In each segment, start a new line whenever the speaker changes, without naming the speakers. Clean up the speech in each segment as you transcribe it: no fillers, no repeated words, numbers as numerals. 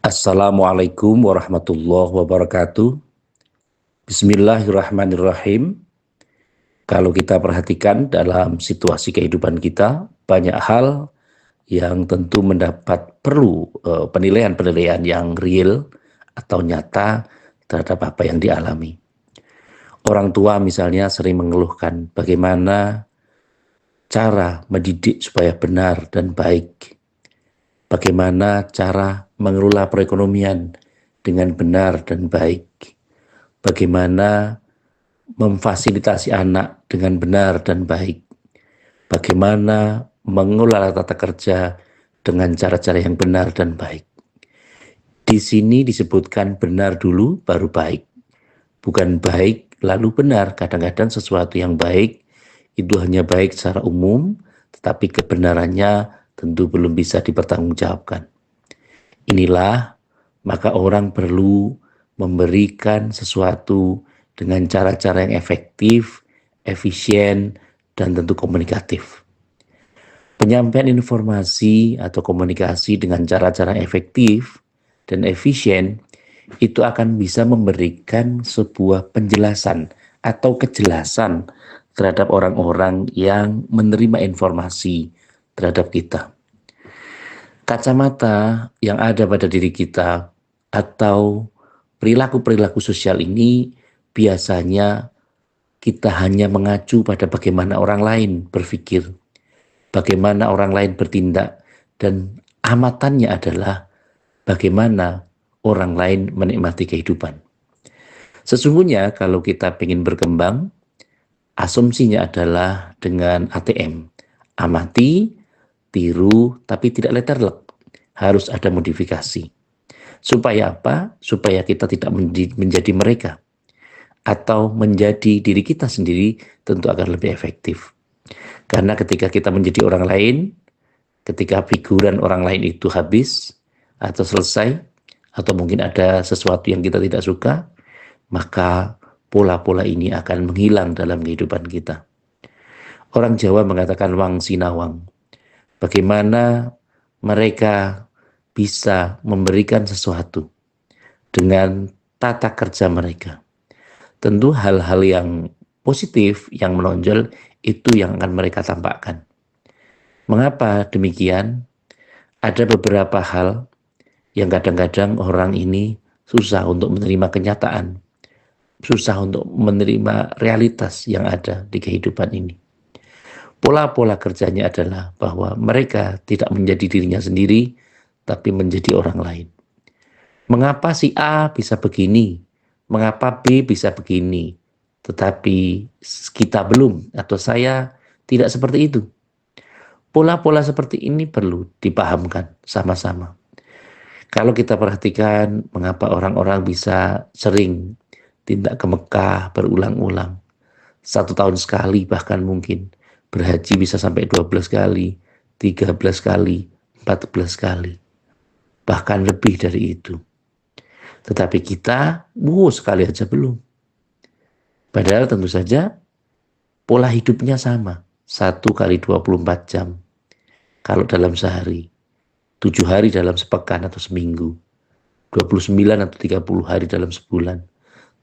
Assalamualaikum warahmatullahi wabarakatuh. Bismillahirrahmanirrahim. Kalau kita perhatikan dalam situasi kehidupan kita, banyak hal yang tentu mendapat perlu penilaian-penilaian yang real atau nyata terhadap apa yang dialami. Orang tua misalnya sering mengeluhkan bagaimana cara mendidik supaya benar dan baik. Bagaimana cara mengelola perekonomian dengan benar dan baik. Bagaimana memfasilitasi anak dengan benar dan baik. Bagaimana mengelola tata kerja dengan cara-cara yang benar dan baik. Di sini disebutkan benar dulu baru baik. Bukan baik lalu benar. Kadang-kadang sesuatu yang baik itu hanya baik secara umum, tetapi kebenarannya tentu belum bisa dipertanggungjawabkan. Inilah maka orang perlu memberikan sesuatu dengan cara-cara yang efektif, efisien, dan tentu komunikatif. Penyampaian informasi atau komunikasi dengan cara-cara efektif dan efisien itu akan bisa memberikan sebuah penjelasan atau kejelasan terhadap orang-orang yang menerima informasi terhadap kita. Kacamata yang ada pada diri kita atau perilaku-perilaku sosial ini biasanya kita hanya mengacu pada bagaimana orang lain berpikir, bagaimana orang lain bertindak, dan amatannya adalah bagaimana orang lain menikmati kehidupan. Sesungguhnya kalau kita ingin berkembang, asumsinya adalah dengan ATM. Amati, tiru, tapi tidak letterlek. Harus ada modifikasi. Supaya apa? Supaya kita tidak menjadi mereka. Atau menjadi diri kita sendiri tentu akan lebih efektif. Karena ketika kita menjadi orang lain, ketika figuran orang lain itu habis atau selesai, atau mungkin ada sesuatu yang kita tidak suka, maka pola-pola ini akan menghilang dalam kehidupan kita. Orang Jawa mengatakan wang sinawang. Bagaimana mereka bisa memberikan sesuatu dengan tata kerja mereka. Tentu hal-hal yang positif, yang menonjol, itu yang akan mereka tampakkan. Mengapa demikian? Ada beberapa hal yang kadang-kadang orang ini susah untuk menerima kenyataan, susah untuk menerima realitas yang ada di kehidupan ini. Pola-pola kerjanya adalah bahwa mereka tidak menjadi dirinya sendiri, tapi menjadi orang lain. Mengapa si A bisa begini? Mengapa B bisa begini? Tetapi kita belum, atau saya tidak seperti itu. Pola-pola seperti ini perlu dipahamkan sama-sama. Kalau kita perhatikan mengapa orang-orang bisa sering tindak ke Mekah berulang-ulang. 1 tahun sekali bahkan mungkin. Berhaji bisa sampai 12 kali, 13 kali, 14 kali. Bahkan lebih dari itu. Tetapi kita, sekali aja belum. Padahal tentu saja pola hidupnya sama. 1 kali 24 jam. Kalau dalam sehari. 7 hari dalam sepekan atau seminggu. 29 atau 30 hari dalam sebulan.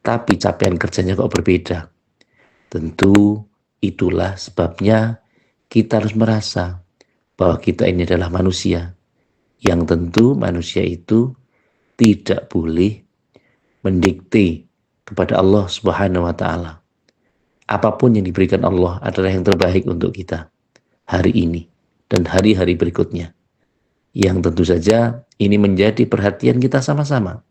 Tapi capaian kerjanya kok berbeda. Tentu itulah sebabnya kita harus merasa bahwa kita ini adalah manusia. Yang tentu manusia itu tidak boleh mendikte kepada Allah Subhanahu wa Ta'ala. Apapun yang diberikan Allah adalah yang terbaik untuk kita hari ini dan hari-hari berikutnya. Yang tentu saja ini menjadi perhatian kita sama-sama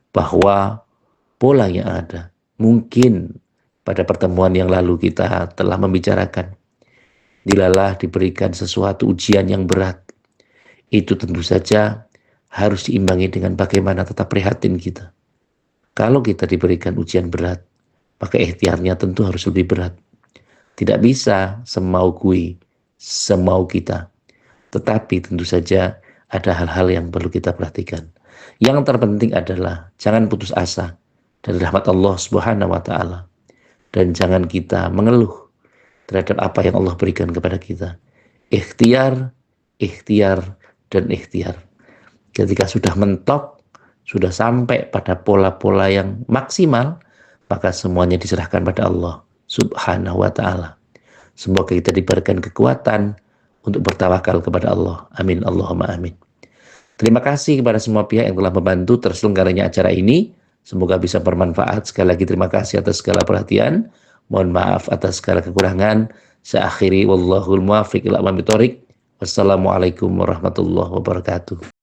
bahwa pola yang ada mungkin pada pertemuan yang lalu kita telah membicarakan dilalah diberikan sesuatu ujian yang berat, itu tentu saja harus diimbangi dengan bagaimana tetap prihatin kita. Kalau kita diberikan ujian berat, maka ikhtiarnya tentu harus lebih berat. Tidak bisa semau gue, semau kita. Tetapi tentu saja ada hal-hal yang perlu kita perhatikan. Yang terpenting adalah jangan putus asa dari rahmat Allah Subhanahu wa Ta'ala. Dan jangan kita mengeluh terhadap apa yang Allah berikan kepada kita. Ikhtiar, ikhtiar, dan ikhtiar. Ketika sudah mentok, sudah sampai pada pola-pola yang maksimal, maka semuanya diserahkan pada Allah Subhanahu wa Ta'ala. Semoga kita diberikan kekuatan untuk bertawakal kepada Allah. Amin. Allahumma amin. Terima kasih kepada semua pihak yang telah membantu terselenggaranya acara ini. Semoga bisa bermanfaat. Sekali lagi terima kasih atas segala perhatian. Mohon maaf atas segala kekurangan. Saya akhiri, wallahul muwaffiq ila aqwamit thoriq. Wassalamualaikum warahmatullahi wabarakatuh.